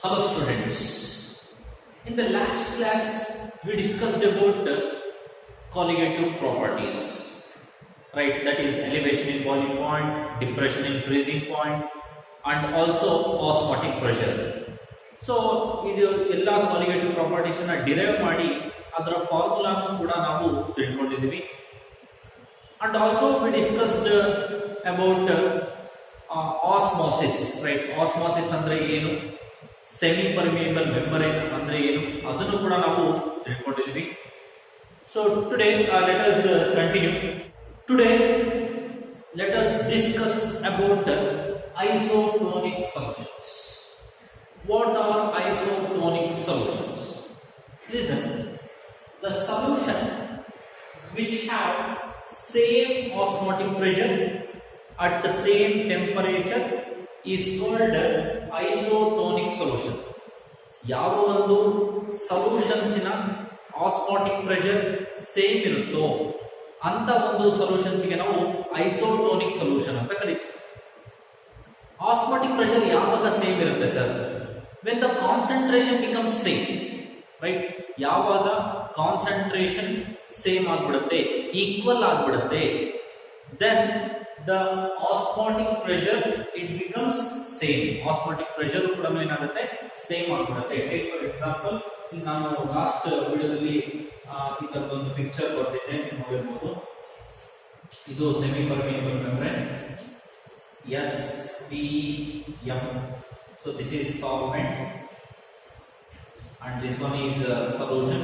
Hello students. In the last class we discussed about colligative properties, right? That is elevation in boiling point, depression in freezing point, and also osmotic pressure. So ಇದು ಎಲ್ಲ colligative properties ಅನ್ನು derive ಮಾಡಿ ಅದರ ಫಾರ್ಮುಲಾನು ಕೂಡ ನಾವು ತಿಳ್ಕೊಂಡಿದ್ದೀವಿ. And also we discussed about osmosis, right? Osmosis ಅಂದ್ರೆ ಏನು, semi permeable membrane ಅಂದ್ರೆ ಏನು, ಅದನ್ನು ಕೂಡ ನಾವು ತಿಳ್ಕೊಂಡಿದ್ವಿ. So today let us continue. Today let us discuss about isotonic solutions. What are isotonic solutions? Listen, the solution which have same osmotic pressure at the same temperature is called isotonic solution. ಯಾವ ಒಂದು solutions ಇನ osmotic pressure same ಇರುತ್ತೋ ಅಂತ ಒಂದು solutions ಗೆ ನಾವು isotonic solution ಅಂತ ಕರೀತೀವಿ. ಆಸ್ಮಾಟಿಕ್ ಪ್ರೆಷರ್ ಯಾವಾಗ ಸೇಮ್ ಇರುತ್ತೆ sir? when the concentration becomes same, right? ಯಾವಾಗ ಕಾನ್ಸಂಟ್ರೇಷನ್ ಸೇಮ್ ಆಗ್ಬಿಡುತ್ತೆ, ಈಕ್ವಲ್ ಆಗ್ಬಿಡುತ್ತೆ, then the osmotic pressure it becomes same. Osmotic pressure ಕೂಡ ಏನಾಗುತ್ತೆ, ಸೇಮ್ ಆಗ್ಬಿಡುತ್ತೆ. ಟೇಕ್ ಫಾರ್ ಎಕ್ಸಾಂಪಲ್, ನಾನು ಲಾಸ್ಟ್ ವಿಡಿಯೋದಲ್ಲಿ ಇದೊಂದು ಪಿಕ್ಚರ್ ಬರ್ತಿದ್ದೆ, ನೋಡಿರ್ಬೋದು. ಇದು semi permeable membrane SPM. So this is solvent and this one is solution.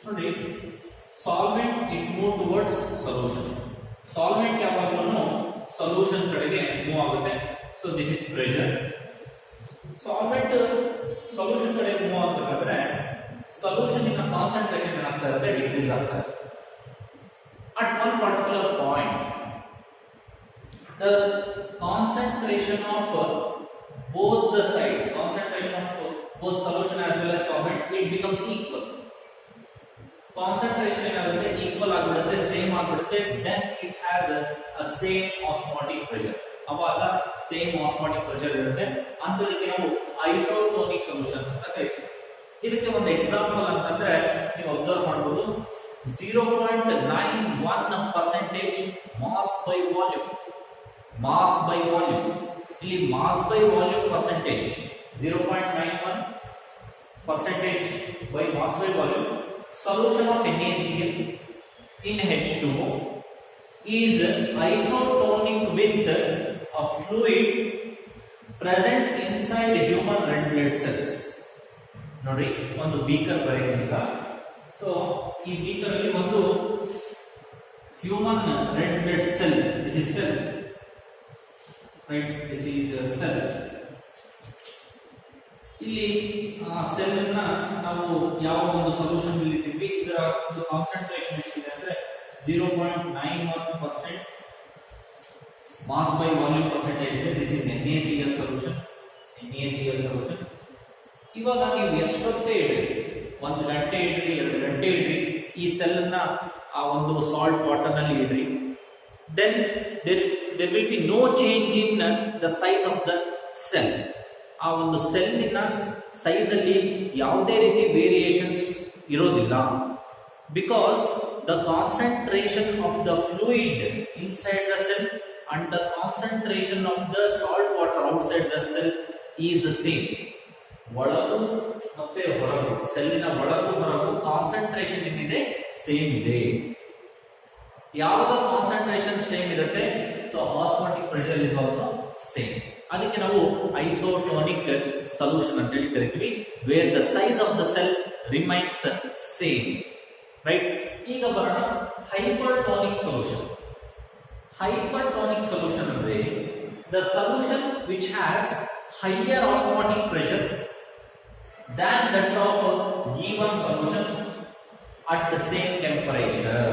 ನೋಡಿ, solvent it move towards solution. Solvent ಯಾವಾಗಲೂ ಸೊಲ್ಯೂಷನ್ ಕಡೆಗೆ ಮೂವ್ ಆಗುತ್ತೆ. So this is pressure. Solvent solution ಕಡೆ ಮೂವ್ ಆಗಬೇಕಾದ್ರೆ ಸೊಲ್ಯೂಷನ್ ಇನ ಕಾನ್ಸಂಟ್ರೇಷನ್ ಏನಾಗ್ತಾ ಇರುತ್ತೆ, ಡಿಕ್ರೀಸ್ ಆಗ್ತಾ ಇದೆ. At one particular point the concentration of both the side, concentration of both solution as well as solvent, it becomes equal. Concentration ಏನಾಗುತ್ತೆ, equal ಆಗಿಬಿಡುತ್ತೆ, same ಆಗಿಬಿಡುತ್ತೆ. then it has a same osmotic pressure. ಅವಾಗ same osmotic pressure ಇರುತ್ತೆ. ಅಂತದಕ್ಕೆ ನಾವು isotonic solutions ಅಂತ ಕರೀತೀವಿ. ಇದಕ್ಕೆ ಒಂದು ಎಕ್ಸಾಂಪಲ್ ಅಂತಂದ್ರೆ ನೀವು ಅಬ್ಸರ್ವ್ ಮಾಡಬಹುದು, 0.91% mass by volume. Mass by volume, ಇಲ್ಲಿ mass by volume percentage 0.91% by mass by volume. Solution of NaCl in H2O is isotonic with a fluid present inside human red blood cells. ನೋಡಿ, ಒಂದು beaker ಬರೆಯಿರಿ. So ಈ beaker ಅಲ್ಲಿ ಒಂದು human red blood cell, this is cell, right? This is a cell. ಇಲ್ಲಿ cell ಅನ್ನ ನಾವು ಯಾವ ಒಂದು ಸೊಲ್ಯೂಷನ್ ಅಲ್ಲಿ ಇಟ್ಟಿದ್ವಿ, ಇದರ ಒಂದು ಕಾನ್ಸಂಟ್ರೇಷನ್ ಎಷ್ಟಿದೆ ಅಂದ್ರೆ 0.91% ಮಾಸ್ ಬೈ ವಾಲ್ಯೂಮ್ ಪರ್ಸೆಂಟೇಜ್ ಇದೆ. This is NaCl solution. NaCl solution. ಇವಾಗ ನೀವು ಎಷ್ಟೊತ್ತೇ ಇಡ್ರಿ, 1 ಗಂಟೆ ಇಡ್ರಿ, 2 ಗಂಟೆ ಇಡ್ರಿ, ಈ ಸೆಲ್ ಅನ್ನ ಆ ಒಂದು ಸಾಲ್ಟ್ ವಾಟರ್ ನಲ್ಲಿ ಇಡ್ರಿ, then there will be no change in the size of the cell. ಆ ಒಂದು ಸೆಲ್ಲಿನ ಸೈಜ್ ಅಲ್ಲಿ ಯಾವುದೇ ರೀತಿ ವೇರಿಯೇಷನ್ಸ್ ಇರೋದಿಲ್ಲ. Because the concentration of the fluid inside the cell and the concentration of the salt water outside the cell is same. ಒಳಗೂ ಮತ್ತೆ ಹೊರಗು, ಸೆಲ್ಲಿನ ಒಳಗೂ ಹೊರಗು concentration ಏನಿದೆ, ಸೇಮ್ ಇದೆ. ಯಾವಾಗ ಕಾನ್ಸಂಟ್ರೇಷನ್ ಸೇಮ್ ಇರುತ್ತೆ, so osmotic pressure is also same. ಅದಕ್ಕೆ ನಾವು isotonic solution ಅಂತ ಹೇಳಿ ಕರಿತೀವಿ, where the size of the cell remains same, right? ಈಗ ಬರೋಣ ಹೈಪರ್ಟೋನಿಕ್ ಸೊಲ್ಯೂಷನ್. ಹೈಪರ್ಟೋನಿಕ್ ಸೊಲ್ಯೂಷನ್ ಅಂದ್ರೆ the solution which has higher osmotic pressure than that of given solution at the same temperature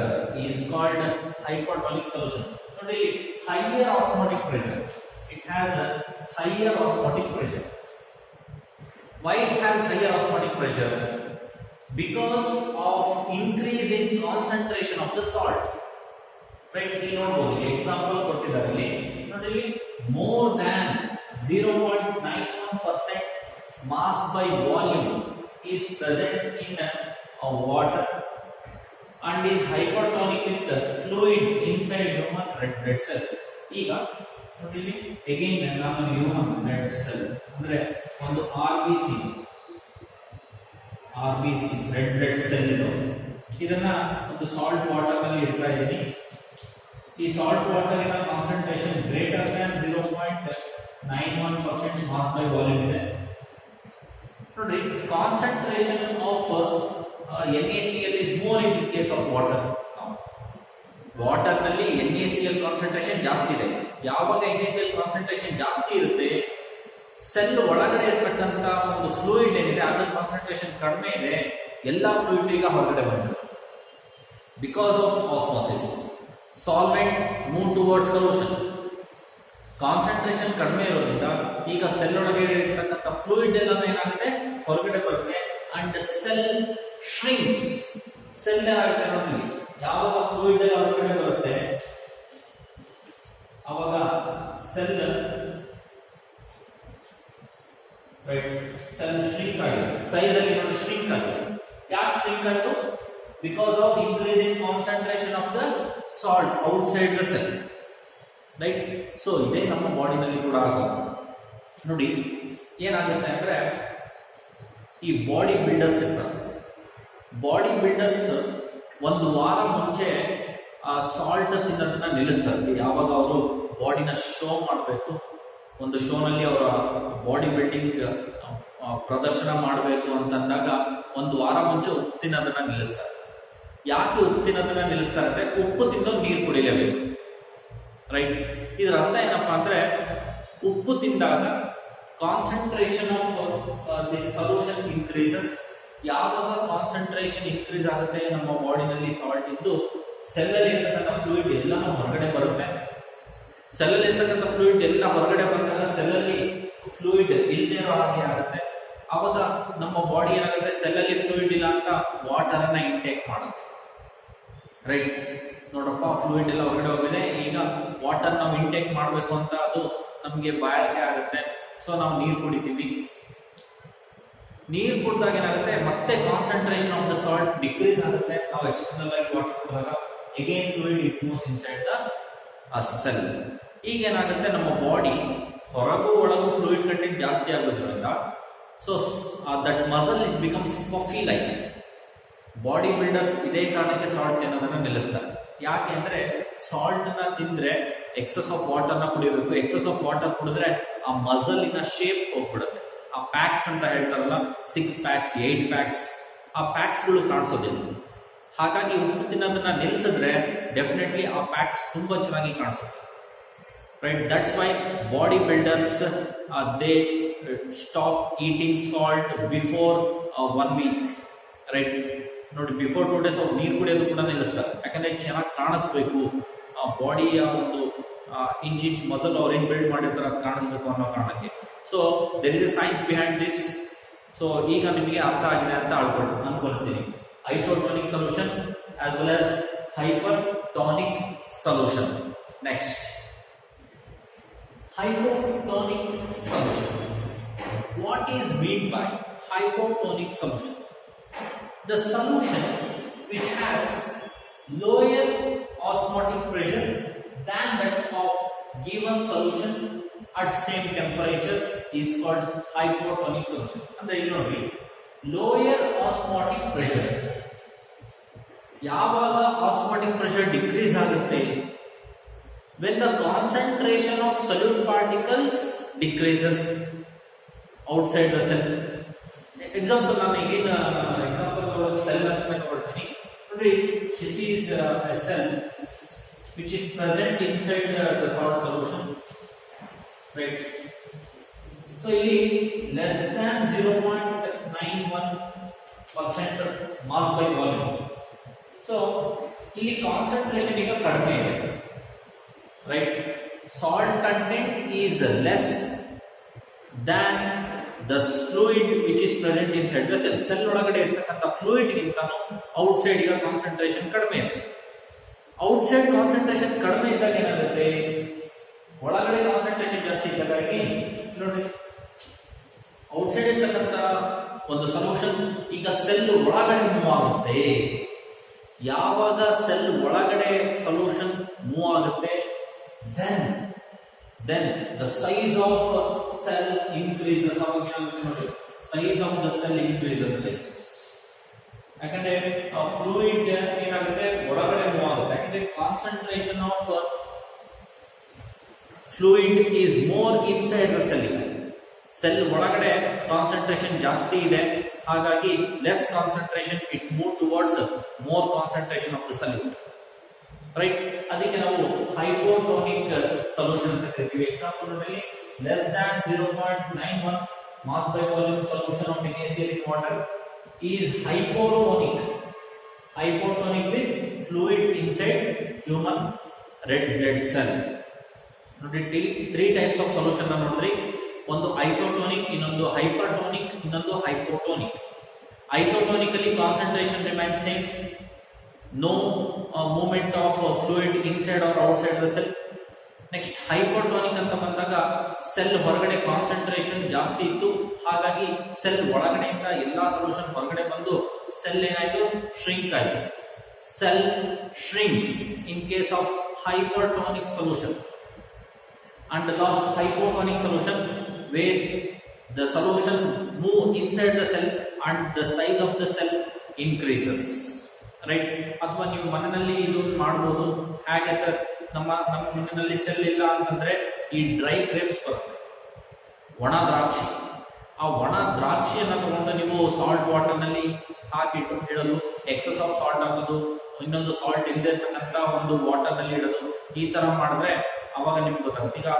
is called hypertonic solution. ನೋಡಿ, higher osmotic pressure, it has a higher osmotic pressure. Why it has higher osmotic pressure? Because of increase in concentration of the salt. Right? You know, example ಕೊಟ್ಟಿದ್ದಾರೆ ಇಲ್ಲಿ. ನೋಡಿ, more than 0.91% mass by volume is present in water and is hypertonic with the fluid inside human red blood cells. ಈಗ ನೋಡಿ again ನಾನು human red cell ಅಂದ್ರೆ ಒಂದು RBC red blood cell ಇದನ್ನ ಒಂದು ಸಾಲ್ಟ್ ವಾಟರ್ ನಲ್ಲಿ ಇಡ್ತಾ ಇದ್ದೀನಿ. ಈ ಸಾಲ್ಟ್ ವಾಟರ್ ನ concentration greater than 0.91% mass by volume ಇದೆ. ನೋಡ್ರಿ concentration of NaCl is more in case of water. Water ನಲ್ಲಿ NaCl ಕಾನ್ಸಂಟ್ರೇಷನ್ ಜಾಸ್ತಿ ಇದೆ. ಯಾವಾಗ NaCl ಕಾನ್ಸಂಟ್ರೇಷನ್ ಜಾಸ್ತಿ ಇರುತ್ತೆ, ಸೆಲ್ ಒಳಗಡೆ ಇರತಕ್ಕಂತ ಒಂದು ಫ್ಲೂಯಿಡ್ ಏನಿದೆ ಅದರ ಕಾನ್ಸಂಟ್ರೇಷನ್ ಕಡಿಮೆ ಇದೆ, ಎಲ್ಲಾ ಫ್ಲೂಯಿಡ್ ಈಗ ಹೊರಗಡೆ ಬಂದಿದೆ. Because of osmosis solvent move towards solution. Concentration ಕಡಿಮೆ ಇರೋದ್ರಿಂದ ಈಗ ಸೆಲ್ ಒಳಗೆ ಇರತಕ್ಕಂಥ ಫ್ಲೂಯಿಡ್ ಎಲ್ಲ ಏನಾಗುತ್ತೆ ಹೊರಗಡೆ ಬರುತ್ತೆ ಅಂಡ್ ಸೆಲ್ ಶ್ರಿಂಕ್ಸ್. ಸೆಲ್ ಏನಾಗುತ್ತೆ ನೋಡಿ, ಯಾವಾಗ ಫ್ಲೂಯಿಡ್ ಎಲ್ಲ ಹೊರಗಡೆ ಬರುತ್ತೆ ಅವಾಗ ಸೆಲ್ ಶ್ರಿಂಕ್ ಆಗಿದೆ, ಸೈಜ್ ಅಲ್ಲಿ ನೋಡಿ ಶ್ರಿಂಕ್ ಆಗಿದೆ. ಯಾಕೆ ಶ್ರಿಂಕ್ ಆಯ್ತು? Because of increase in concentration of the salt outside the cell, right. So ಇದೇ ನಮ್ಮ ಬಾಡಿನಲ್ಲಿ ಕೂಡ ಆಗೋದು. ನೋಡಿ ಏನಾಗುತ್ತೆ ಅಂದ್ರೆ ಈ ಬಾಡಿ ಬಿಲ್ಡರ್ಸ್ ಇರ್ತಾರೆ, ಬಾಡಿ ಬಿಲ್ಡರ್ಸ್ ಒಂದು ವಾರ ಮುಂಚೆ ಆ ಸಾಲ್ಟ್ ತಿನ್ನೋದನ್ನ ನಿಲ್ಲಿಸ್ತಾರೆ. ಯಾವಾಗ ಅವರು ಬಾಡಿನ ಶೋ ಮಾಡಬೇಕು, ಒಂದು ಶೋನಲ್ಲಿ ಅವರ ಬಾಡಿ ಬಿಲ್ಡಿಂಗ್ ಪ್ರದರ್ಶನ ಮಾಡಬೇಕು ಅಂತಂದಾಗ ಒಂದು ವಾರ ಮುಂಚೆ ಉಪ್ಪು ತಿನ್ನೋದನ್ನ ನಿಲ್ಲಿಸ್ತಾರೆ. ಯಾಕೆ ಉಪ್ಪು ತಿನ್ನೋದನ್ನ ನಿಲ್ಲಿಸ್ತಾರೆ ಅಂದ್ರೆ ಉಪ್ಪು ತಿಂದು ನೀರು ಕುಡಿಲೇಬೇಕು, ರೈಟ್. ಇದರ ಅರ್ಥ ಏನಪ್ಪಾ ಅಂದ್ರೆ ಉಪ್ಪು ತಿಂದಾಗ concentration of this solution increases. ಯಾವಾಗ ಕಾನ್ಸಂಟ್ರೇಷನ್ ಇನ್ಕ್ರೀಸ್ ಆಗುತ್ತೆ ನಮ್ಮ ಬಾಡಿನಲ್ಲಿ ಸಾಲ್ಟ್ ಇದ್ದು, ಸೆಲ್ಲಲ್ಲಿ ಇರ್ತಕ್ಕಂಥ ಫ್ಲೂಯಿಡ್ ಎಲ್ಲ ಹೊರಗಡೆ ಬರುತ್ತೆ. ಸೆಲ್ಲಲ್ಲಿ ಇರ್ತಕ್ಕಂಥ ಫ್ಲೂಯಿಡ್ ಎಲ್ಲ ಹೊರಗಡೆ ಬಂದಾಗ ಸೆಲ್ಲಲ್ಲಿ ಫ್ಲೂಯಿಡ್ ಇಲ್ಲದೆ ಇರೋ ಹಾಗೆ ಆಗುತ್ತೆ. ಆವಾಗ ನಮ್ಮ ಬಾಡಿ ಏನಾಗುತ್ತೆ, ಸೆಲ್ಲಲ್ಲಿ ಫ್ಲೂಯಿಡ್ ಇಲ್ಲ ಅಂತ ವಾಟರ್ ಅನ್ನ ಇಂಟೇಕ್ ಮಾಡುತ್ತೆ, ರೈಟ್. ನೋಡಪ್ಪ ಫ್ಲೂಯಿಡ್ ಎಲ್ಲ ಹೊರಗಡೆ ಹೋಗಿದೆ, ಈಗ ವಾಟರ್ ನಾವು ಇಂಟೇಕ್ ಮಾಡಬೇಕು ಅಂತ ಅದು ನಮಗೆ ಬಾಯಾರಿಕೆ ಆಗುತ್ತೆ. ಸೊ ನಾವು ನೀರು ಕುಡಿತೀವಿ. ನೀರು ಕುಡಿದಾಗ ಏನಾಗುತ್ತೆ, ಮತ್ತೆ concentration of the salt decrease ಆಗುತ್ತೆ. ನಾವು ಎಕ್ಸ್ಟರ್ನಲ್ ಆಗಿ ವಾಟರ್ ಕುಡಿದಾಗ again fluid it moves inside the cell. ಈಗ ಏನಾಗುತ್ತೆ, ನಮ್ಮ ಬಾಡಿ ಹೊರಗೂ ಒಳಗೂ ಫ್ಲೂಯಿಡ್ ಕಂಟೆಂಟ್ ಜಾಸ್ತಿ ಆಗೋದ್ರಿಂದ so that muscle it becomes puffy like. Body builders ಇದೇ ಕಾರಣಕ್ಕೆ ಸಾಲ್ಟ್ ತಿನ್ನೋದನ್ನ ನಿಲ್ಲಿಸ್ತಾರೆ. ಯಾಕೆ ಅಂದ್ರೆ ಸಾಲ್ಟ್ ನ ತಿಂದ್ರೆ ಎಕ್ಸಸ್ ಆಫ್ ವಾಟರ್ ನ ಕುಡಿಬೇಕು. ಎಕ್ಸಸ್ ಆಫ್ ವಾಟರ್ ಕುಡಿದ್ರೆ ಆ ಮಸಲಿನ ಶೇಪ್ ಹೋಗ್ಬಿಡುತ್ತೆ. ಆ ಪ್ಯಾಕ್ಸ್ ಅಂತ ಹೇಳ್ತಾರಲ್ಲ, 6 ಪ್ಯಾಕ್ಸ್ 8 ಪ್ಯಾಕ್ಸ್, ಆ ಪ್ಯಾಕ್ಸ್ ಗಳು ಕಾಣಿಸೋದಿಲ್ಲ. ಹಾಗಾಗಿ ಉಪ್ಪು ತಿನ್ನೋದನ್ನ ನಿಲ್ಲಿಸಿದ್ರೆ ಡೆಫಿನೆಟ್ಲಿ ಆ ಪ್ಯಾಕ್ಸ್ ತುಂಬಾ ಚೆನ್ನಾಗಿ ಕಾಣಿಸುತ್ತೆ, right. That's why body builders they stop eating salt before 1 week, right. ನೋಡಿ ಬಿಫೋರ್ 2 ಡೇಸ್ ಅವ್ರು ನೀರು ಕುಡಿಯೋದು ಕೂಡ ನಿಲ್ಲಿಸ್ತಾರೆ. ಯಾಕಂದ್ರೆ ಚೆನ್ನಾಗಿ ಕಾಣಿಸ್ಬೇಕು, ಆ ಬಾಡಿಯ ಒಂದು ಇಂಚ್ ಮಸಲ್ ಅವ್ರು ಏನ್ ಬಿಲ್ಡ್ ಮಾಡಿರ್ತಾರೆ ಅದು ಕಾಣಿಸ್ಬೇಕು ಅನ್ನೋ ಕಾರಣಕ್ಕೆ. So there is a science behind this. So ಈಗ ನಿಮಗೆ ಅರ್ಥ ಆಗಿದೆ ಅಂತ ಅನ್ಕೊಳ್ತೀನಿ. Isotonic solution as well as hypertonic solution. Next, hypotonic solution. What is meant by hypotonic solution? The solution which has lower osmotic pressure than that of given solution at same temperature is called hypotonic solution. And you know, lower osmotic pressure. ಯಾವಾಗ osmotic pressure decrease ಆಗುತ್ತೆ, when the concentration of solute particles decreases outside the cell. Example ನಾನು ಈಗಿನ example cell ಅಂತ ತಗೊಳ್ತೀನಿ. ನೋಡಿ, this is a cell which is present inside the salt solution, right. So ಇಲ್ಲಿ less than 0.91% mass by volume. So ಇಲ್ಲಿ concentration ಈಗ ಕಡಿಮೆ ಇದೆ, right. Salt content is less than the fluid which is present in side the cell. Cell ಒಳಗಡೆ ಇರ್ತಕ್ಕಂಥ fluid ಗಿಂತನೂ outside ಈಗ concentration ಕಡಿಮೆ ಇದೆ. ಔಟ್ಸೈಡ್ ಕಾನ್ಸಂಟ್ರೇಷನ್ ಕಡಿಮೆ ಇದ್ದಾಗ ಏನಾಗುತ್ತೆ, ಒಳಗಡೆ ಕಾನ್ಸಂಟ್ರೇಷನ್ ಜಾಸ್ತಿ ಇದ್ದಾಗಾಗಿ ನೋಡಿ ಔಟ್ಸೈಡ್ ಇರ್ತಕ್ಕಂಥ ಒಂದು ಸೊಲ್ಯೂಷನ್ ಈಗ ಸೆಲ್ ಒಳಗಡೆ ಮೂವ್ ಆಗುತ್ತೆ. ಯಾವಾಗ ಸೆಲ್ ಒಳಗಡೆ ಸೊಲ್ಯೂಷನ್ ಮೂವ್ ಆಗುತ್ತೆ, then the size of cell increases. ಅವಾಗ ಏನಾಗುತ್ತೆ ನೋಡಿ, size of the cell increases like this. ಯಾಕಂದ್ರೆ ಫ್ಲೂಯಿಡ್ ಏನಾಗುತ್ತೆ ಒಳಗಡೆ ಮೂವ್ ಆಗುತ್ತೆ. ಯಾಕಂದ್ರೆ concentration of fluid is more inside the cell. Cell ಒಳಗಡೆ ಕಾನ್ಸಂಟ್ರೇಷನ್ ಜಾಸ್ತಿ ಇದೆ, ಹಾಗಾಗಿ less concentration it move towards more concentration of the salute, right. ಅದಕ್ಕೆ ನಾವು ಹೈಪೋಟೋನಿಕ್ ಸೊಲ್ಯೂಷನ್ ಅಂತ ಕರಿತೀವಿ. ಎಕ್ಸಾಂಪಲ್ ನೋಡಿ, less than 0.91 mass by volume solution of NaCl in water is hypotonic with fluid inside human red blood cell. ನೋಡಿ, 3 types of solution ಅನ್ನು ನೋಡಿದ್ರಿ. ಒಂದು isotonic, ಇನ್ನೊಂದು ಹೈಪರ್ಟೋನಿಕ್, ಇನ್ನೊಂದು hypotonic. Isotonically concentration remains same, no movement of fluid inside or outside the cell. Next hypertonic ಅಂತ ಬಂದಾಗ cell ಹೊರಗಡೆ concentration ಜಾಸ್ತಿ ಇತ್ತು, ಹಾಗಾಗಿ ಸೆಲ್ ಒಳಗಡೆಯಿಂದ ಎಲ್ಲಾ ಸೊಲ್ಯೂಷನ್ ಹೊರಗಡೆ ಬಂದು ಸೆಲ್ ಏನಾಯ್ತು, ಶ್ರಿಂಕ್ ಆಯ್ತು. Cell shrinks in case of hypertonic solution. And the last hypotonic solution where the solution move inside the cell and the size of the cell increases, right. ಅಥವಾ ನೀವು ಮನೆಯಲ್ಲಿ ಇದು ಮಾಡಬಹುದು. ಹಾಗೆ ಸರ್, ನಮ್ಮ ಮನೆಯಲ್ಲಿ ಸೆಲ್ ಇಲ್ಲ ಅಂತಂದ್ರೆ ಈ ಡ್ರೈ ಗ್ರೇಪ್ಸ್ ಬರುತ್ತೆ, ಒಣ ದ್ರಾಕ್ಷಿ. ಆ ಒಣ ದ್ರಾಕ್ಷಿಯನ್ನು ತಗೊಂಡು ನೀವು ಸಾಲ್ಟ್ ವಾಟರ್ ನಲ್ಲಿ ಹಾಕಿ ಇಡೋದು, ಎಕ್ಸೆಸ್ ಆಫ್ ಸಾಲ್ಟ್ ಹಾಕೋದು, ಇನ್ನೊಂದು ಸಾಲ್ಟ್ ಇಲ್ಲದೆ ಇರ್ತಕ್ಕಂಥ ಒಂದು ವಾಟರ್ ನಲ್ಲಿ ಇಡೋದು, ಈ ತರ ಮಾಡಿದ್ರೆ ಅವಾಗ ನಿಮ್ಗೆ ಗೊತ್ತಾಗುತ್ತೆ. ಈಗ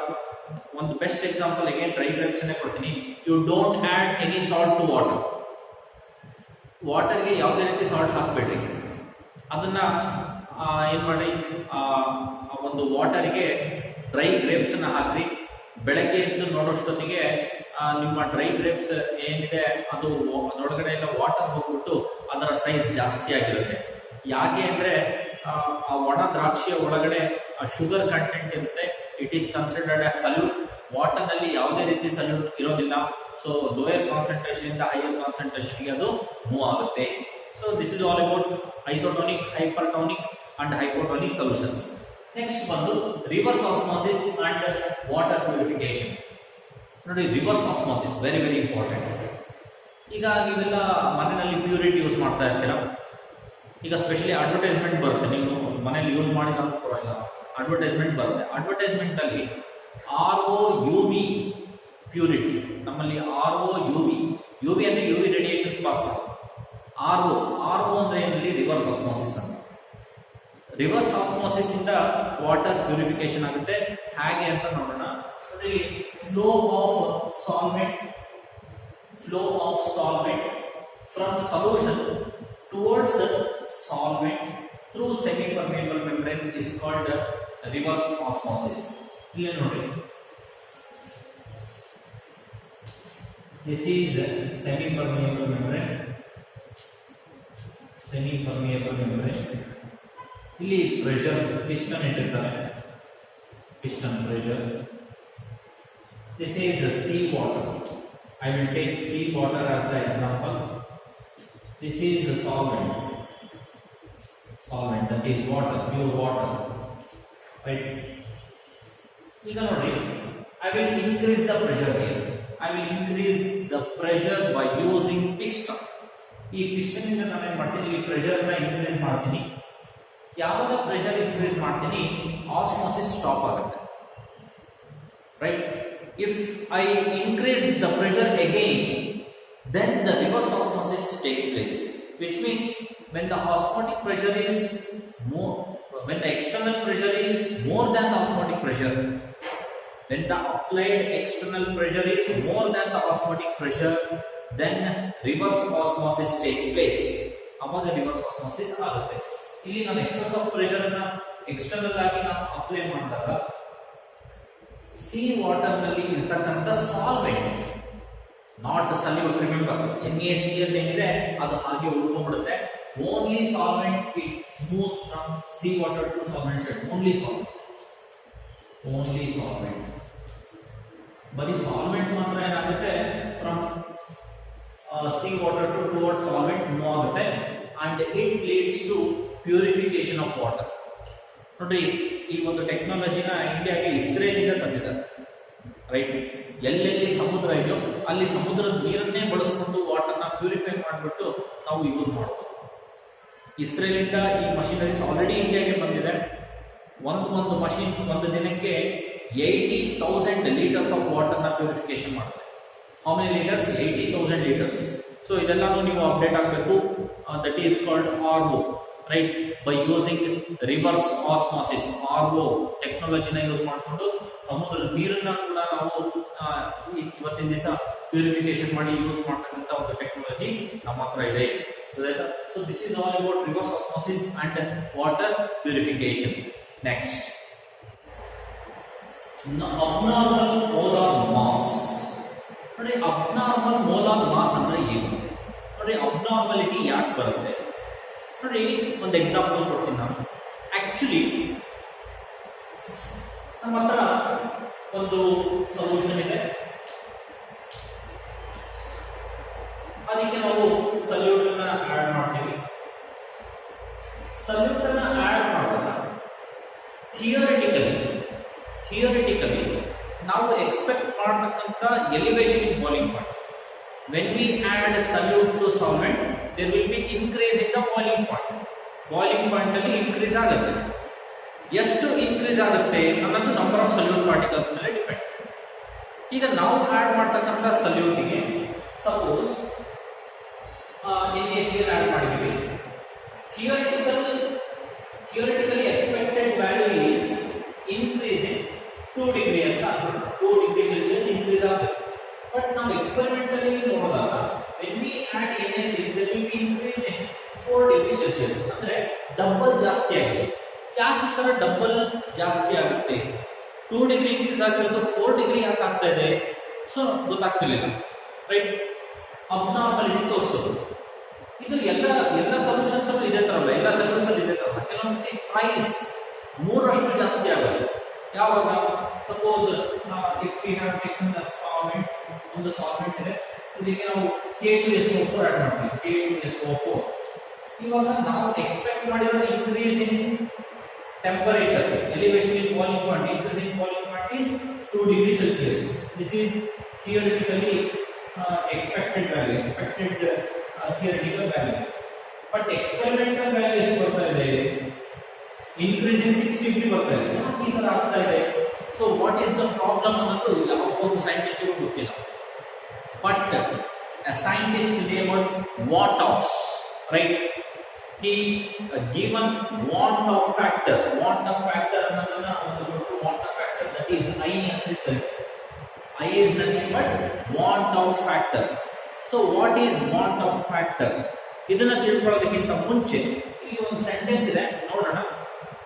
ಒಂದು ಬೆಸ್ಟ್ ಎಕ್ಸಾಂಪಲ್ ಗೆ ಡ್ರೈ ಗ್ರೇಪ್ಸ್ ಕೊಡ್ತೀನಿ. You don't add any salt to water. ವಾಟರ್ಗೆ ಯಾವುದೇ ರೀತಿ ಸಾಲ್ಟ್ ಹಾಕ್ಬೇಡ್ರಿ. ಅದನ್ನ ಏನ್ ಮಾಡಿ, ಒಂದು ವಾಟರ್ಗೆ ಡ್ರೈ ಗ್ರೇಪ್ಸ್ ಅನ್ನ ಹಾಕ್ರಿ. ಬೆಳಗ್ಗೆ ಎದ್ದು ನೋಡೋಷ್ಟೊತ್ತಿಗೆ ನಿಮ್ಮ ಡ್ರೈ ಗ್ರೇಪ್ಸ್ ಏನಿದೆ ಅದು ಅದರೊಳಗಡೆ ಎಲ್ಲ ವಾಟರ್ ಹೋಗ್ಬಿಟ್ಟು ಅದರ ಸೈಜ್ ಜಾಸ್ತಿ ಆಗಿರುತ್ತೆ. ಯಾಕೆ ಅಂದ್ರೆ ಆ ಒಣ ದ್ರಾಕ್ಷಿಯ ಒಳಗಡೆ ಶುಗರ್ ಕಂಟೆಂಟ್ ಇರುತ್ತೆ. It is considered as solute. Water ನಲ್ಲಿ ಯಾವುದೇ ರೀತಿ ಸಲ್ಯೂಟ್ ಇರೋದಿಲ್ಲ. ಸೊ ಲೋಯರ್ ಕಾನ್ಸಂಟ್ರೇಷನ್ ಇಂದ ಹೈಯರ್ ಕಾನ್ಸಂಟ್ರೇಷನ್ ಗೆ ಅದು ಮೂವ್ ಆಗುತ್ತೆ. So this is all about isotonic, hypertonic and hypotonic solutions. Next ಬಂದು reverse osmosis and water purification. ನೋಡಿ, reverse osmosis very very important. ಈಗ ನೀವೆಲ್ಲ ಮನೆಯಲ್ಲಿ ಪ್ಯೂರಿಟಿ ಯೂಸ್ ಮಾಡ್ತಾ ಇರ್ತೀರಾ. ಈಗ ಸ್ಪೆಷಲಿ ಅಡ್ವರ್ಟೈಸ್ಮೆಂಟ್ ಬರುತ್ತೆ, ನೀವು ಮನೇಲಿ ಯೂಸ್ ಮಾಡಿ ಅಡ್ವರ್ಟೈಸ್ಮೆಂಟ್ ಬರುತ್ತೆ. ಅಡ್ವರ್ಟೈಸ್ಮೆಂಟ್ ಅಲ್ಲಿ ROUV ಪ್ಯೂರಿಟಿ, ನಮ್ಮಲ್ಲಿ ROUV ಅಂದ್ರೆ UV ರೇಡಿಯೇಷನ್ಸ್ ಪಾಸ್ ಮಾಡೋದು. RO ಅಂದ್ರೆ ಏನಲ್ಲಿ ರಿವರ್ಸ್ ಆಸ್ಮೋಸಿಸ್ ಅಂತ. ರಿವರ್ಸ್ ಆಸ್ಮೋಸಿಸ್ ಇಂದ ವಾಟರ್ ಪ್ಯೂರಿಫಿಕೇಶನ್ ಆಗುತ್ತೆ. ಹೇಗೆ ಅಂತ ನೋಡೋಣ. Flow of solvent from solution towards solvent through semi-permeable membrane is called reverse osmosis. Here ನೋಡಿ, this is semi-permeable membrane. ಇಲ್ಲಿ ಪ್ರೆಷರ್ ಪಿಸ್ಟನ್ ಇಟ್ಟಿರ್ತಾರೆ, piston pressure. This is sea water. I will take sea water as the example. This is the solvent, that is water, pure water, right. ಈಗ ನೋಡಿ, I will increase the pressure here. I will increase the pressure by using piston. ಈ piston ಇಂದ ನಾನು ಏನು ಮಾಡ್ತೀನಿ, ಈ pressure ನ increase ಮಾಡ್ತೀನಿ. ಯಾವಾಗ ಪ್ರೆಷರ್ ಇನ್ಕ್ರೀಸ್ ಮಾಡ್ತೀನಿ, ಆಸ್ಮೋಸಿಸ್ ಸ್ಟಾಪ್ ಆಗುತ್ತೆ, right. If I increase the pressure again, then the reverse osmosis takes place, which means when the osmotic pressure is more, when the external pressure is more than the osmotic pressure, when the applied external pressure is more than the osmotic pressure, then reverse osmosis takes place. ಅವಾಗ reverse osmosis ಆಗುತ್ತೆ. ಇಲ್ಲಿ ನಾನು excess of pressure ಅನ್ನ external ಆಗಿ ನಾನು apply ಮಾಡಿದಾಗ sea water ನಲ್ಲಿ ಇರ್ತಕ್ಕಂಥ solvent, not solute, remember NaCl ಏನಿದೆ ಅದು ಹಾಗೆ ಉಳ್ಕೊಂಡ್ಬಿಡುತ್ತೆ. Only solvent it moves from sea water to solvent side. Only solvent. ಬರೀ ಸಾಲ್ವೆಂಟ್ ಮಾತ್ರ ಏನಾಗುತ್ತೆ from sea water to towards solvent move ಆಗುತ್ತೆ and it leads to purification of water. ನೋಡ್ರಿ, ಈ ಒಂದು ಟೆಕ್ನಾಲಜಿನ ಇಂಡಿಯಾಗೆ ಇಸ್ರೇಲ್ ಇಂದ ತಂದಿದ್ದಾರೆ, ರೈಟ್? ಎಲ್ಲೆಲ್ಲಿ ಸಮುದ್ರ ಇದೆಯೋ ಅಲ್ಲಿ ಸಮುದ್ರದ ನೀರನ್ನೇ ಬಳಸ್ಕೊಂಡು ವಾಟರ್ನ ಪ್ಯೂರಿಫೈ ಮಾಡಿಬಿಟ್ಟು ನಾವು ಯೂಸ್ ಮಾಡ್ಬೋದು. ಇಸ್ರೇಲ್ ಇಂದ ಈ ಮಷಿನರೀಸ್ ಆಲ್ರೆಡಿ ಇಂಡಿಯಾಗೆ ಬಂದಿದೆ. ಒಂದು ಮಷಿನ್ ಒಂದು ದಿನಕ್ಕೆ 80,000 ಲೀಟರ್ಸ್ ಆಫ್ ವಾಟರ್ನ ಪ್ಯೂರಿಫಿಕೇಶನ್ ಮಾಡುತ್ತೆ. How many litres? 80,000 litres. So ಇದೆಲ್ಲಾನು ನೀವು ಅಪ್ಡೇಟ್ ಆಗಬೇಕು. That is called RO, right? By using reverse osmosis, RO ಟೆಕ್ನಾಲಜಿನ ಯೂಸ್ ಮಾಡಿಕೊಂಡು ಸಮುದ್ರದ ನೀರನ್ನ ಕೂಡ ನಾವು ಇವತ್ತಿನ ದಿವಸ ಪ್ಯೂರಿಫಿಕೇಶನ್ ಮಾಡಿ ಯೂಸ್ ಮಾಡ್ತಕ್ಕಂಥ ಒಂದು ಟೆಕ್ನಾಲಜಿ ನಮ್ಮ ಹತ್ರ ಇದೆ. So this is all about reverse osmosis and water purification. Next, abnormal molar mass. ನೋಡಿ, ಅಬ್ನಾರ್ಮಲ್ ಮೋಲಾರ್ ಮಾಸ್ ಅಂದ್ರೆ ಏನು? ನೋಡಿ, ಅಬ್ನಾರ್ಮಲಿಟಿ ಯಾಕೆ ಬರುತ್ತೆ ನೋಡಿ, ಒಂದು ಎಕ್ಸಾಂಪಲ್ ಕೊಡ್ತೀನಿ ನಾನು. ಆಕ್ಚುಲಿ ನಮ್ಮ ಹತ್ರ ಒಂದು ಸೊಲ್ಯೂಷನ್ ಇದೆ, ಅದಕ್ಕೆ ನಾವು ಸಲ್ಯೂಟ್ ಅನ್ನ ಆಡ್ ಮಾಡ್ತೀವಿ. ಸಲ್ಯೂಟ್ ಅನ್ನ ಆಡ್ ಮಾಡುವಾಗ ಥಿಯರಿಟಿಕಲಿ ನಾವು ಎಕ್ಸ್ಪೆಕ್ಟ್ ಮಾಡತಕ್ಕಂಥ elevation in boiling point. When we add solute to solvent there will be increase in the boiling point. Boiling point ಅಲ್ಲಿ ಇನ್ಕ್ರೀಸ್ ಆಗುತ್ತೆ. ಎಷ್ಟು ಇನ್ಕ್ರೀಸ್ ಆಗುತ್ತೆ ಅನ್ನೋದು ನಂಬರ್ ಆಫ್ ಸಲ್ಯೂಟ್ ಪಾರ್ಟಿಕಲ್ಸ್ ಮೇಲೆ ಡಿಪೆಂಡ್. ಈಗ ನಾವು ಆಡ್ ಮಾಡ್ತಕ್ಕಂಥ ಸಲ್ಯೂಟಿಗೆ ಸಪೋಸ್ NaCl ಆಡ್ ಮಾಡಿದ್ವಿ. Theoretically expected value is increasing 2 degree ಅಂತ, 2 ಡಿಗ್ರಿ ಸೆಲ್ಸಿಯಸ್ ಇನ್ಕ್ರೀಸ್ ಆಗುತ್ತೆ. ಬಟ್ ನಾವು ಎಕ್ಸ್ಪೆರಿಮೆಂಟಲಿ ನೋಡಿದಾಗ when we add NaCl there will be increase in 4 degree Celsius, ಅಂದ್ರೆ ಡಬಲ್ ಜಾಸ್ತಿ ಆಗಿದೆ. ಯಾಕೆ ಈ ತರ ಡಬಲ್ ಜಾಸ್ತಿ ಆಗುತ್ತೆ? 2 ಡಿಗ್ರಿ ಇನ್ಕ್ರೀಸ್ ಆಗಿರೋದು 4 ಡಿಗ್ರಿ ಯಾಕೆ ಆಗ್ತಾ ಇದೆ? So ಗೊತ್ತಾಗ್ತಿರ್ಲಿಲ್ಲ, right? ಅಬ್ನಾರ್ಮಲಿಟಿ ತೋರಿಸೋದು ಇದು ಎಲ್ಲ ಸೊಲ್ಯೂಷನ್ಸ್ ಅಲ್ಲೂ ಇದೇ ತರ ಅಲ್ಲ, ಎಲ್ಲ ಸೊಲ್ಯೂಷನ್ಸ್ ಅಲ್ಲಿ ಇದೇ ತರ. ಕೆಲವೊಂದ್ಸತಿ ಪ್ರೈಸ್ 3ರಷ್ಟು ಜಾಸ್ತಿ ಆಗುತ್ತೆ. ಯಾವಾಗ? Suppose if we have taken the solvent, ಒಂದು ಸಾಲ್ವೆಂಟ್ ಇದೆ, ಇದಕ್ಕೆ ನಾವು K2SO4 ಆಡ್ ಮಾಡ್ತೀವಿ. K2SO4 ಇವಾಗ ನಾವು ಎಕ್ಸ್ಪೆಕ್ಟ್ ಮಾಡಿರೋ increase in temperature, elevation in boiling point, increase in boiling point is 2 degree Celsius. This is theoretically expected value, theoretical value. But experimental value ಎಷ್ಟು ಬರ್ತಾ ಇದೆ? ಇನ್ಕ್ರೀಸಿಂಗ್ 6 ಡಿಗ್ರಿ ಬರ್ತಾ ಇದೆ. ಯಾಕೆ ಈ ತರ ಆಗ್ತಾ ಇದೆ? So what is the problem ಅನ್ನೋದು ಯಾವ ಒಂದು ಸೈಂಟಿಸ್ಟ್ಗೂ ಗೊತ್ತಿಲ್ಲ. But a scientist named Wantoff, right? He given Wantoff factor ಅನ್ನೋದನ್ನ ಒಂದು ಕೊಟ್ಟು, Wantoff factor that is I ಅಂತ ಹೇಳ್ತಾರೆ. I is nothing but Wantoff factor. So what is Wantoff factor? ಇದನ್ನ ತಿಳ್ಕೊಳ್ಳೋದಕ್ಕಿಂತ ಮುಂಚೆ ಇಲ್ಲಿ ಒಂದು ಸೆಂಟೆನ್ಸ್ ಇದೆ, ನೋಡೋಣ.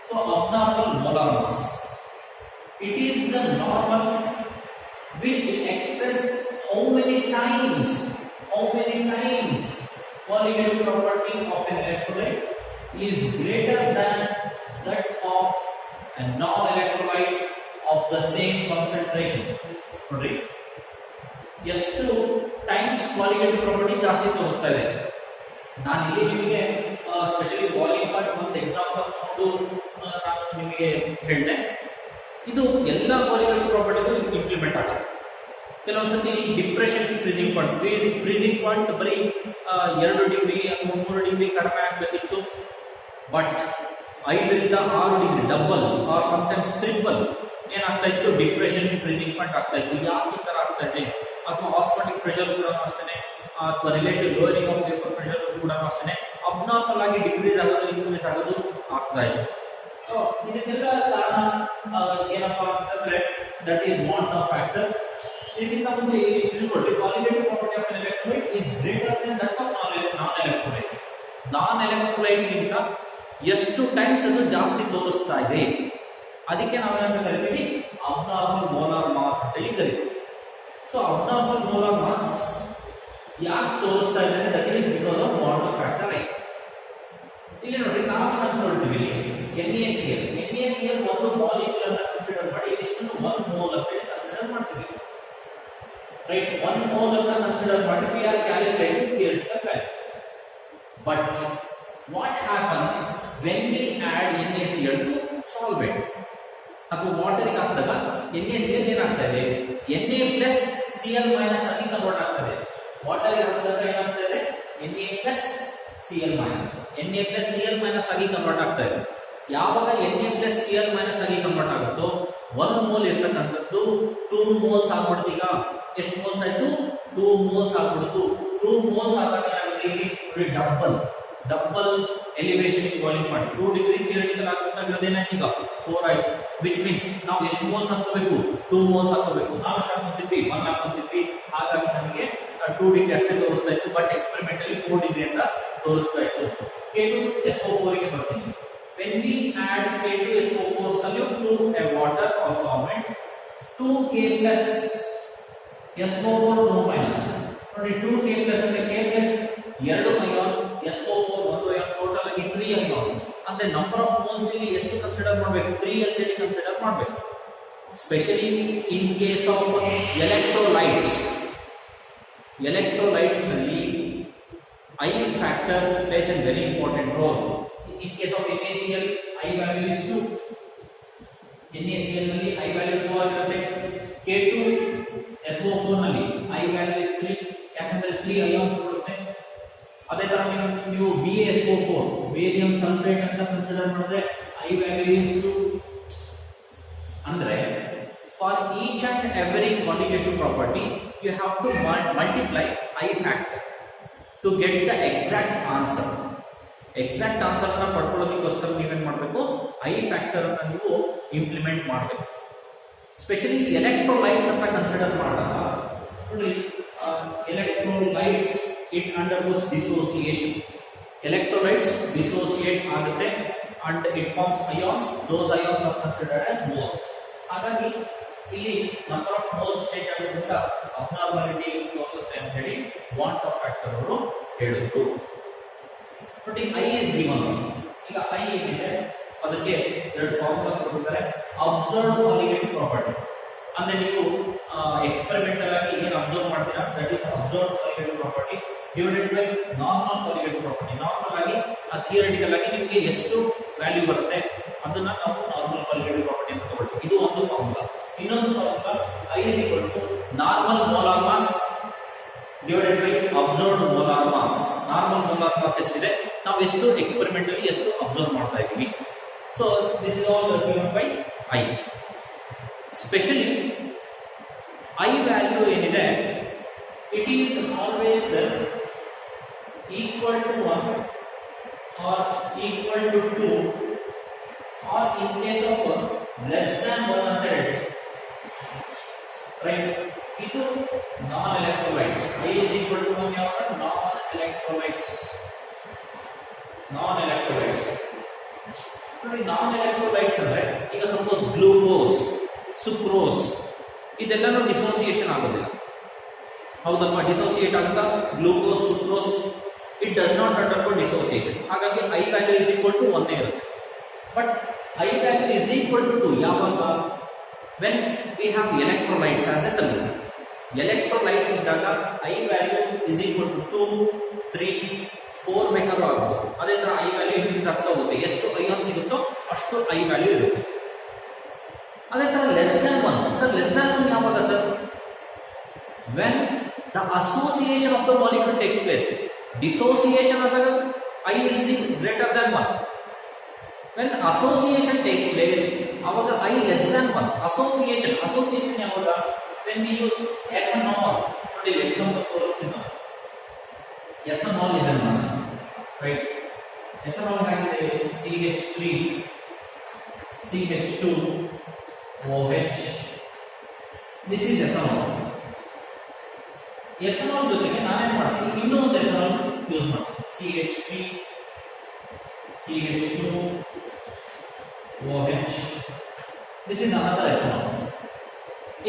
So abnormal molar mass, it is the normal which express how many times colligative property of an electrolyte is greater than that of a non-electrolyte of the same concentration. ನೋಡ್ರಿ, ಎಷ್ಟು times colligative property ಜಾಸ್ತಿ ತೋರಿಸ್ತಾ ಇದೆ. ನಾನು ಇಲ್ಲಿ ನಿಮಗೆ specially boiling point ಒಂದು example ತಗೊಂಡು ನಾನು ನಿಮಗೆ ಹೇಳಿದೆ. ಇದು ಎಲ್ಲ ಕಾಲಿಗೇಟಿವ್ ಪ್ರಾಪರ್ಟಿಗೂ ಇಂಪ್ಲಿಮೆಂಟ್ ಆಗುತ್ತೆ. ಕೆಲವೊಂದ್ಸತಿ ಡಿಪ್ರೆಷನ್ ಫ್ರೀಸಿಂಗ್ ಪಾಯಿಂಟ್ ಬರೀ 2 ಡಿಗ್ರಿ ಅಥವಾ 3 ಡಿಗ್ರಿ ಕಡಿಮೆ ಆಗಬೇಕಿತ್ತು. ಬಟ್ 5ರಿಂದ 6 degree double or sometimes triple ಏನಾಗ್ತಾ ಇತ್ತು? ಡಿಪ್ರೆಷನ್ ಫ್ರೀಸಿಂಗ್ ಪಾಯಿಂಟ್ ಆಗ್ತಾ ಇತ್ತು. ಯಾಕೆ ಈ ತರ ಆಗ್ತಾ ಇದೆ? ಅಥವಾ ಆಸ್ಮಾಟಿಕ್ ಪ್ರೆಷರ್ ಕೂಡ ಅಷ್ಟೇ, ಅಥವಾ relative lowering of vapour pressure ಕೂಡ ಅಷ್ಟೇ ಅಬ್ನಾರ್ಮಲ್ ಆಗಿ ಡಿಕ್ರೀಸ್ ಆಗೋದು, ಇನ್ಕ್ರೀಸ್ ಆಗೋದು ಆಗ್ತಾ ಇತ್ತು. ಇದಕ್ಕೆಲ್ಲ ಕಾರಣ ಏನಪ್ಪಾ ಅಂತಂದ್ರೆ ದಟ್ ಈಸ್ Wantoff ಫ್ಯಾಕ್ಟರ್. ಇದಕ್ಕಿಂತ ಮುಂಚೆ ಇಲ್ಲಿ ತಿಳ್ಕೊಳ್ಳಿ, colligative property of electrolyte is greater than that of non electrolyte ಗಿಂತ ಎಷ್ಟು ಟೈಮ್ಸ್ ಅದು ಜಾಸ್ತಿ ತೋರಿಸ್ತಾ ಇದೆ. ಅದಕ್ಕೆ ನಾವು ಏನಂತ ಕರಿತೀವಿ? ಅಬ್ನಾರ್ಮಲ್ ಮೋಲಾರ್ ಮಾಸ್ ಅಂತ ಹೇಳಿ ಕರಿತೀವಿ. ಸೊ ಅಬ್ನಾರ್ಮಲ್ ಮೋಲಾರ್ ಮಾಸ್ ಯಾಕೆ ತೋರಿಸ್ತಾ ಇದೆ? That is because of Wantoff factor. ಇಲ್ಲಿ ನೋಡಿ, ನಾವು ಅನ್ಕೊಳ್ತೀವಿ NaCl ಒಂದು ಮಾಲಿಕ್ಯೂಲ್ ಅಂತ ಕನ್ಸಿಡರ್ ಮಾಡಿ ಇಷ್ಟನ್ನು 1 ಮೋಲ್ ಅಂತ ಹೇಳಿ ಕನ್ಸಿಡರ್ ಮಾಡ್ತೀವಿ. ಕನ್ಸಿಡರ್ ಮಾಡಿ we are calculating theoretical value. But what happens when we add NaCl to solvent? ಅಥವಾ ವಾಟರ್ ಗೆ ಹಾಕಿದಾಗ NaCl ಏನಾಗ್ತಾ ಇದೆ, Na plus Cl minus ಆಗಿ ಕನ್ವರ್ಟ್ ಆಗ್ತದೆ. ವಾಟರ್ ಗೆ ಹಾಕಿದಾಗ ಏನಾಗ್ತಾ ಇದೆ, Na plus Cl minus ಆಗಿ ಕನ್ವರ್ಟ್ ಆಗ್ತಾ ಇದೆ. ಯಾವಾಗ Na plus Cl minus ಆಗಿ ಕನ್ವರ್ಟ್ ಆಗುತ್ತೋ 1 ಮೋಲ್ ಇರ್ತಕ್ಕಂಥದ್ದು 2 ಮೋಲ್ಸ್ ಆಗ್ಬಿಡುತ್ತೆ. ಈಗ ಎಷ್ಟು ಮೋಲ್ಸ್ ಆಯ್ತು, 2 ಮೋಲ್ಸ್ ಆಗ್ಬಿಡ್ತು. 2 ಮೋಲ್ಸ್ ಆದಾಗ ಏನಾಗುತ್ತೆ, ಇಲ್ಲಿ double elevation in boiling point 2 degree theoretical ಆಗಬೇಕಾಗಿರೋದು ಏನಾಯ್ತು, ಈಗ 4 ಆಯ್ತು. ವಿಚ್ ಮೀನ್ಸ್ ನಾವು ಎಷ್ಟು ಮೋಲ್ಸ್ ಹಾಕೋಬೇಕು, 2 ಮೋಲ್ಸ್ ಹಾಕೋಬೇಕು. ನಾವು ಎಷ್ಟು ಹಾಕೊಂತಿದ್ವಿ, 1 ಹಾಕೊಂತಿದ್ವಿ. ಹಾಗಾಗಿ ನಮಗೆ 2 ಡಿಗ್ರಿ ಅಷ್ಟೇ ತೋರಿಸ್ತಾ ಇತ್ತು, ಬಟ್ ಎಕ್ಸ್ಪೆರಿಮೆಂಟಲಿ 4 ಡಿಗ್ರಿ ಅಂತ ತೋರಿಸ್ತಾ ಇತ್ತು. K2SO4 ಗೆ ಬರ್ತೀನಿ. When we add K2SO4 solute to a water or solvent, 2K plus SO4 2 minus. ನೋಡಿ 2K plus ಅಂದ್ರೆ K plus 2 ion, SO4 1 ion, total ಆಗಿ 3 ಅಯಾನ್ಸ್. ಅಂದ್ರೆ ನಂಬರ್ ಆಫ್ ಮೋಲ್ಸ್ ಇಲ್ಲಿ ಎಷ್ಟು ಕನ್ಸಿಡರ್ ಮಾಡಬೇಕು, 3 ಅಂತ ಹೇಳಿ ಕನ್ಸಿಡರ್ ಮಾಡಬೇಕು. Specially in case of electrolytes ನಲ್ಲಿ I factor plays a very important role. In case of NaCl, I value is 2. NaCl ನಲ್ಲಿ I value 2 ಆಗಿರುತ್ತೆ. K2SO4 ನಲ್ಲಿ I value is 3, ಯಾಕಂದ್ರೆ 3 ಅಯಾನ್ಸ್ ಬರುತ್ತೆ. ಅದೇ ತರ ನೀವು BaSO4 ಬೇರಿಯಂ ಸಲ್ಫೇಟ್ ಅಂತ ಕನ್ಸಿಡರ್ ಮಾಡಿದ್ರೆ I value is 2. ಅಂದ್ರೆ for each and every conjugative property you have to multiply I factor to get the exact answer. Exact answer ಅನ್ನ ಪಡ್ಕೊಳ್ಳೋದಕ್ಕೋಸ್ಕರ ನೀವೇನ್ ಮಾಡಬೇಕು, ಐ ಫ್ಯಾಕ್ಟರ್ ಅನ್ನ ನೀವು ಇಂಪ್ಲಿಮೆಂಟ್ ಮಾಡಬೇಕು. ಸ್ಪೆಷಲಿ ಎಲೆಕ್ಟ್ರೋಲೈಟ್ಸ್ ಅಂತ ಕನ್ಸಿಡರ್ ಮಾಡಿದಾಗ ನೋಡಿ, electrolytes it undergoes dissociation. Electrolytes dissociate ಆಗುತ್ತೆ and it forms ions. Those ions are considered as moles. ಹಾಗಾಗಿ ಇಲ್ಲಿ ನಂಬರ್ ಆಫ್ ಮೋಲ್ಸ್ ಚೇಂಜ್ ಆಗೋದ್ರಿಂದ ಅಬ್ನಾರ್ಮಾಲಿಟಿ ತೋರಿಸುತ್ತೆ ಅಂತ ಹೇಳಿ ವಾಂಟ್ ಆಫ್ ಫ್ಯಾಕ್ಟರ್ ಅವರು ಹೇಳಿದ್ರು. ನೋಡಿ ಐ ಇಸ್ ಗಿವನ್. ಈಗ ಐ ಏನಿದೆ ಅದಕ್ಕೆ 2 ಫಾರ್ಮುಲಾಸ್ ಕೊಟ್ಟಿದ್ದಾರೆ. ಅಬ್ಸರ್ವ್ ಕಾಲಿಗೇಟಿವ್ ಪ್ರಾಪರ್ಟಿ ಅಂದ್ರೆ ನೀವು ಎಕ್ಸ್ಪೆರಿಮೆಂಟಲ್ ಆಗಿ ಏನು ಅಬ್ಸರ್ವ್ ಮಾಡ್ತೀರಾ, that is observe colligative property divided by normal colligative property. Normal ಆಗಿ ಥಿಯರಿಟಿಕಲ್ ಆಗಿ ನಿಮಗೆ ಎಷ್ಟು ವ್ಯಾಲ್ಯೂ ಬರುತ್ತೆ ಅದನ್ನ ನಾವು ನಾರ್ಮಲ್ ಕಾಲಿಗೇಟಿವ್ ಪ್ರಾಪರ್ಟಿ ಅಂತ ತಗೊಳ್ತೀವಿ. ಇದು ಒಂದು ಫಾರ್ಮುಲಾ. ಇನ್ನೊಂದು formula I is equal to normal molar mass divided by observed molar mass. Normal molar mass ಎಷ್ಟಿದೆ, ನಾವು ಎಷ್ಟು ಎಕ್ಸ್ಪೆರಿಮೆಂಟಲಿ ಎಷ್ಟು ಅಬ್ಸರ್ವ್ ಮಾಡ್ತಾ ಇದ್ದೀವಿ. So this is all given by I. Specially I value ಏನಿದೆ, it is always equal to 1 or equal to 2 or in case of less than 1 ಅಂತ ಹೇಳ್ತೀವಿ. Right, ಇದು non electrolytes. I is equal to 1 ಯಾವಾಗ ನಾನ್ electrolytes. ನಾನ್ electrolytes ನೋಡಿ, ನಾನ್ electrolytes ಅಂದ್ರೆ ಈಗ suppose glucose, sucrose ಇದೆಲ್ಲನೂ dissociation ಆಗೋದಿಲ್ಲ, ಹೌದಲ್ವಾ? ಡಿಸೋಸಿಯೇಟ್ ಆಗುತ್ತಾ glucose, sucrose? It does not undergo dissociation. ಹಾಗಾಗಿ I value is equal to 1 ಇರುತ್ತೆ. But I value is equal to 2 ಯಾವಾಗ, when we have electrolytes as a solute. Electrolytes ಇದ್ದಾಗ I value is equal to 2, 3, 4 ಬೇಕಾದ್ರೂ ಆಗ್ಬೋದು. ಅದೇ ತರ I value increase ಆಗ್ತಾ ಹೋಗುತ್ತೆ. ಎಷ್ಟು ಅಯಾನ್ ಸಿಗುತ್ತೋ ಅಷ್ಟು I value ಇರುತ್ತೆ. ಅದೇ ತರ less than 1. Sir less than 1 ಯಾವಾಗ sir? when the association of the molecule takes place. Dissociation ಆದಾಗ I is greater than 1. when association takes place ಅವಾಗ I less than 1. association ಯಾವಾಗ? when we use ethanol. ನೋಡಿ example ತೋರಿಸ್ತೀನಿ ನಾನು. ethanol ಇದೆ ನಾನು, right? ethanol ಆಗಿದೆ CH3 CH2 OH. This is ethanol. ethanol ಜೊತೆಗೆ ನಾನೇನ್ ಮಾಡ್ತೀನಿ, ಇನ್ನೊಂದು ethanol ಯೂಸ್ ಮಾಡ್ತೀನಿ. CH3 CH2 OH. This is another ethanol.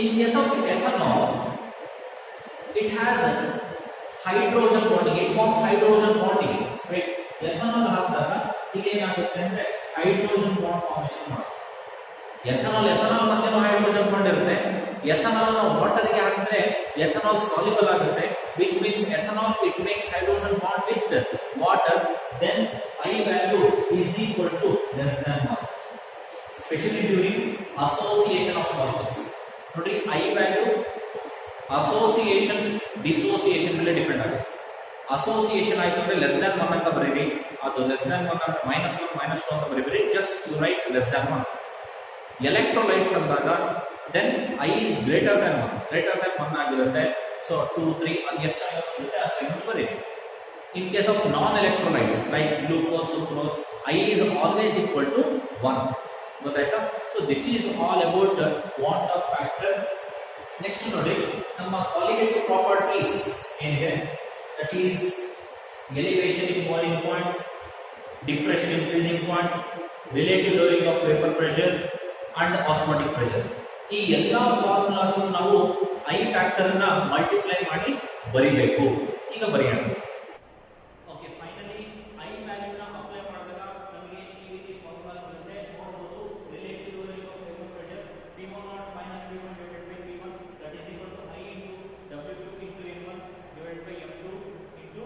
In case of ethanol, it has hydrogen bonding. It forms hydrogen bonding. Right? Ethanol ಹಾಕಿದಾಗ ಇಲ್ಲಿ ಏನಾಗುತ್ತೆ ಅಂದ್ರೆ ಹೈಡ್ರೋಜನ್ ಬಾಂಡ್ ಫಾರ್ಮೇಷನ್ ಮಾಡುತ್ತೆ. ethanol ಮಧ್ಯೆ ಹೈಡ್ರೋಜನ್ ಬಾಂಡ್ ಇರುತ್ತೆ. ಎಥನಾಲ್ ಅನ್ನು ವಾಟರ್ ಗೆ ಹಾಕಿದ್ರೆ ಎಥನಾಲ್ ಸಾಲ್ಯುಬಲ್ ಆಗುತ್ತೆ, which means ethanol it makes hydrogen bond with water, then I value is equal to less than 1, especially during association of molecules. ನೋಡ್ರಿ I value association dissociation ಮೇಲೆ depend ಆಗುತ್ತೆ. Association ಆಯ್ತು ಅಂದ್ರೆ less than 1 ಅಂತ ಬರೀರಿ, ಅದು less than 1 ಅಂದ್ರೆ -1 -2 ಅಂತ ಬರೀರಿ, just you write less than 1. Electrolytes ಅಂದಾಗ then I is greater than 1 ಆಗಿರುತ್ತೆ. ಸೊ 2 3 ಅದು ಎಷ್ಟು ಐಟಮ್ಸ್ ಇರುತ್ತೆ ಅಷ್ಟು ಐಟಮ್ಸ್ ಬರೀರಿ. ಇನ್ case of non electrolytes like glucose sucrose I is always equal to 1. ಗೊತ್ತಾಯ್ತಾ? So this is all about what of factor. Next ನೋಡಿ ನಮ್ಮ ಕ್ವಾಲಿಟೇಟಿವ್ ಪ್ರಾಪರ್ಟೀಸ್ ಏನಿದೆ, that is elevation in boiling point, depression in freezing point, relative lowering of vapor pressure and osmotic pressure. ಈ ಎಲ್ಲಾ formulas ನಾವು I factor ನ multiply ಮಾಡಿ ಬರಿಬೇಕು. ಈಗ ಬರೆಯೋಣ. ಓಕೆ, ಫೈನಲಿ I ವ್ಯಾಲ್ಯೂ ನ ಅಪ್ಲೈ ಮಾಡಿದಾಗ ನಮಗೆ ಈ ರೀತಿ ಫಾರ್ಮುಲಾಸ್ ಇರುತ್ತೆ. ನೋಡಬಹುದು, relative lowering of vapour pressure P1 - P1 divided by P1 that is equal to I into W2 into M1 divided by M2 into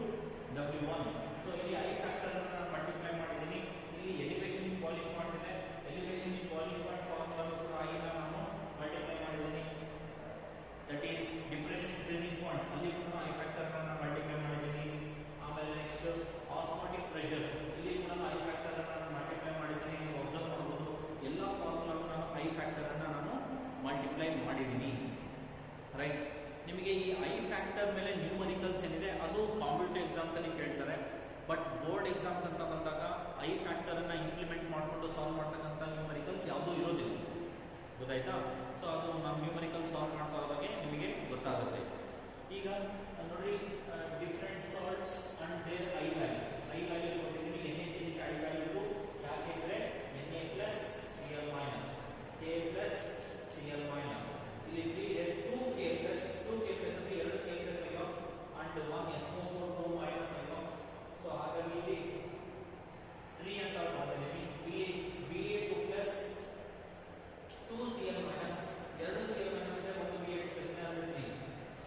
W1. So ಇಲ್ಲಿ I factor ಅನ್ನು ನಾನು ಮಲ್ಟಿಪ್ಲೈ ಮಾಡಿದ್ದೀನಿ. ಇಲ್ಲಿ ಎಲಿವೇಶನ್ ಇನ್ ಬಾಯ್ಲಿಂಗ್ ಪಾಯಿಂಟ್ ಇದೆ, elevation in boiling point formula ಕೂಡ I ನ ನಾನು multiply ಮಾಡಿದ್ದೀನಿ. That is depression in freezing point, ಅಲ್ಲಿ ಕೂಡ I ಫ್ಯಾಕ್ಟರ್ ಅನ್ನು ಮಲ್ಟಿಪ್ಲೈ ಮಾಡಿದ್ದೀನಿ. ಆಮೇಲೆ ನೆಕ್ಸ್ಟ್ ಆಸ್ಮಾಟಿಕ್ ಪ್ರೆಷರ್, ಇಲ್ಲಿ ಕೂಡ I ಫ್ಯಾಕ್ಟರ್ ಅನ್ನು ಮಲ್ಟಿಪ್ಲೈ ಮಾಡಿದ್ದೀನಿ. ನೀವು ಅಬ್ಸರ್ವ್ ಮಾಡಬಹುದು, ಎಲ್ಲ ಫಾರ್ಮುಲಾಗೂ ನಾನು I ಫ್ಯಾಕ್ಟರ್ ಅನ್ನು ನಾನು ಮಲ್ಟಿಪ್ಲೈ ಮಾಡಿದ್ದೀನಿ. ರೈಟ್, ನಿಮಗೆ ಈ I ಫ್ಯಾಕ್ಟರ್ ಮೇಲೆ ನ್ಯೂಮರಿಕಲ್ಸ್ ಏನಿದೆ ಅದು ಕಾಂಪಿಟೇಟಿವ್ ಎಕ್ಸಾಮ್ಸ್ ಅಲ್ಲಿ ಕೇಳ್ತಾರೆ. ಬಟ್ ಬೋರ್ಡ್ ಎಕ್ಸಾಮ್ಸ್ ಅಂತ ಬಂದಾಗ I ಫ್ಯಾಕ್ಟರ್ ಅನ್ನ ಇಂಪ್ಲಿಮೆಂಟ್ ಮಾಡಿಕೊಂಡು ಸಾಲ್ವ್ ಮಾಡ್ತಕ್ಕಂಥ ನ್ಯೂಮರಿಕಲ್ಸ್ ಯಾವುದೂ ಇರೋದಿಲ್ಲ. ಗೊತ್ತಾಯ್ತಾ? ಸೊ ಅದು ನಾವು ನ್ಯೂಮರಿಕಲ್ ಸಾಲ್ವ್ ಮಾಡ್ತಾ ಹೋದಾಗೆ ನಿಮಗೆ ಗೊತ್ತಾಗುತ್ತೆ. ಈಗ ನೋಡಿ, different salts and there I value ಕೊಟ್ಟಿದ್ದೀನಿ. NaCl I ವ್ಯಾಲ್ಯೂ ಯಾಕೆ ಅಂದ್ರೆ Na plus Cl minus, K plus Cl minus, ಇಲ್ಲಿ 2K ಪ್ಲಸ್ ಅಂದ್ರೆ 2K ಪ್ಲಸ್ ಅಯ್ಯೋ ಅಂಡ್ 1 SO4 2 ಮೈನಸ್ ಅಯ್ಯೋ. ಸೊ ಹಾಗಾಗಿ ಇಲ್ಲಿ 3 ಅಂತ ಬರೆದಿದ್ದೀನಿ. ಇಲ್ಲಿ Ba2 plus 2Cl minus, 2 Cl minus ಇದೆ, ಒಂದು Ba2 ಪ್ಲಸ್ ಇದೆ ಅಂದ್ರೆ 3.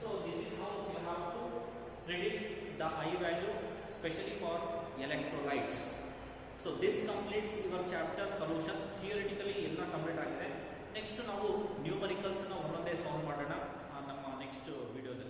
So this is how you have to predict the I value especially for electrolytes. So this completes your chapter solution. Theoretically ಎಲ್ಲ ಕಂಪ್ಲೀಟ್ ಆಗಿದೆ. ನೆಕ್ಸ್ಟ್ ನಾವು numericals ನ ಒಂದೊಂದೇ solve ಮಾಡೋಣ ನಮ್ಮ ನೆಕ್ಸ್ಟ್ ವಿಡಿಯೋದಲ್ಲಿ.